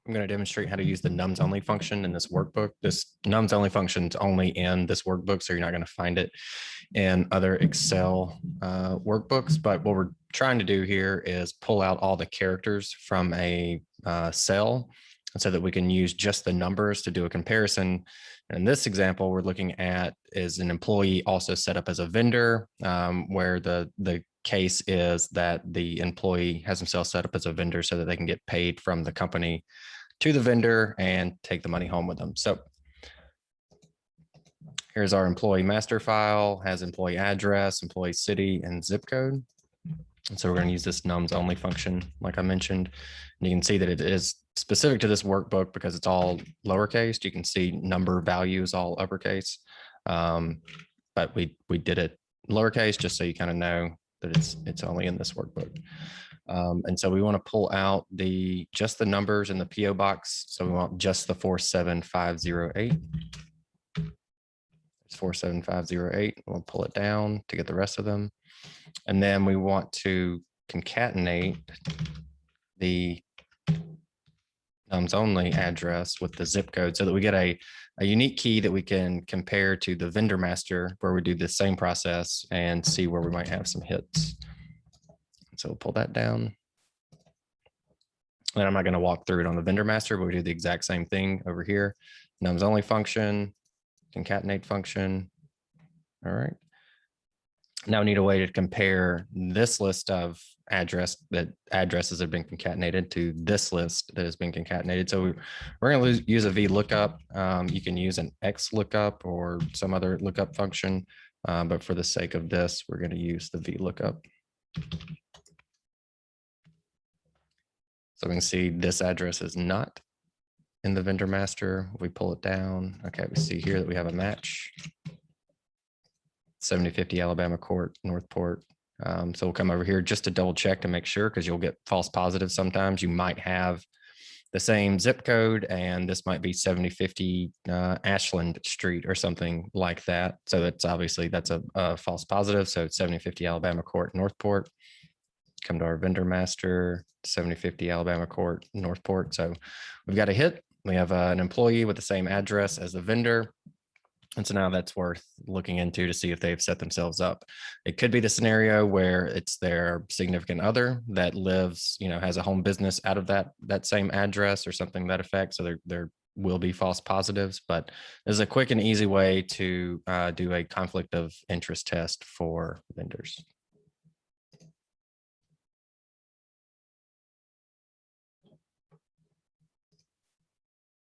I'm going to demonstrate how to use the nums only function in this workbook. This nums only function is only in this workbook, so you're not going to find it in other Excel workbooks. But what we're trying to do here is pull out all the characters from a cell so that we can use just the numbers to do a comparison. And in this example, we're looking at is an employee also set up as a vendor, where the case is that the employee has himself set up as a vendor so that they can get paid from the company to the vendor and take the money home with them. So here's our employee master file, has employee address, employee city, and zip code. And so we're going to use this nums only function, like I mentioned. And you can see that it is specific to this workbook because it's all lowercase. You can see number values all uppercase. But we did it lowercase just so you kind of know that it's only in this workbook. And so we want to pull out just the numbers in the PO box. So we want just the 47508. It's 47508. We'll pull it down to get the rest of them. And then we want to concatenate the nums only address with the zip code so that we get a unique key that we can compare to the vendor master, where we do the same process and see where we might have some hits. So we'll pull that down. And I'm not going to walk through it on the vendor master, but we do the exact same thing over here. Nums only function, concatenate function. All right. Now we need a way to compare this list of addresses that have been concatenated to this list that has been concatenated. So we're going to use a VLOOKUP. You can use an XLOOKUP or some other lookup function, but for the sake of this, we're going to use the VLOOKUP. So we can see this address is not in the vendor master. We pull it down. Okay, we see here that we have a match. 7050 Alabama Court, Northport. So we'll come over here just to double check to make sure, because you'll get false positives sometimes. You might have the same zip code, and this might be 7050 Ashland Street or something like that. So that's obviously a false positive. So it's 7050 Alabama Court, Northport. Come to our vendor master, 7050 Alabama Court, Northport. So we've got a hit. We have an employee with the same address as the vendor. And so now that's worth looking into to see if they've set themselves up. It could be the scenario where it's their significant other that lives, has a home business out of that same address or something to that effect. So there will be false positives, but there's a quick and easy way to do a conflict of interest test for vendors.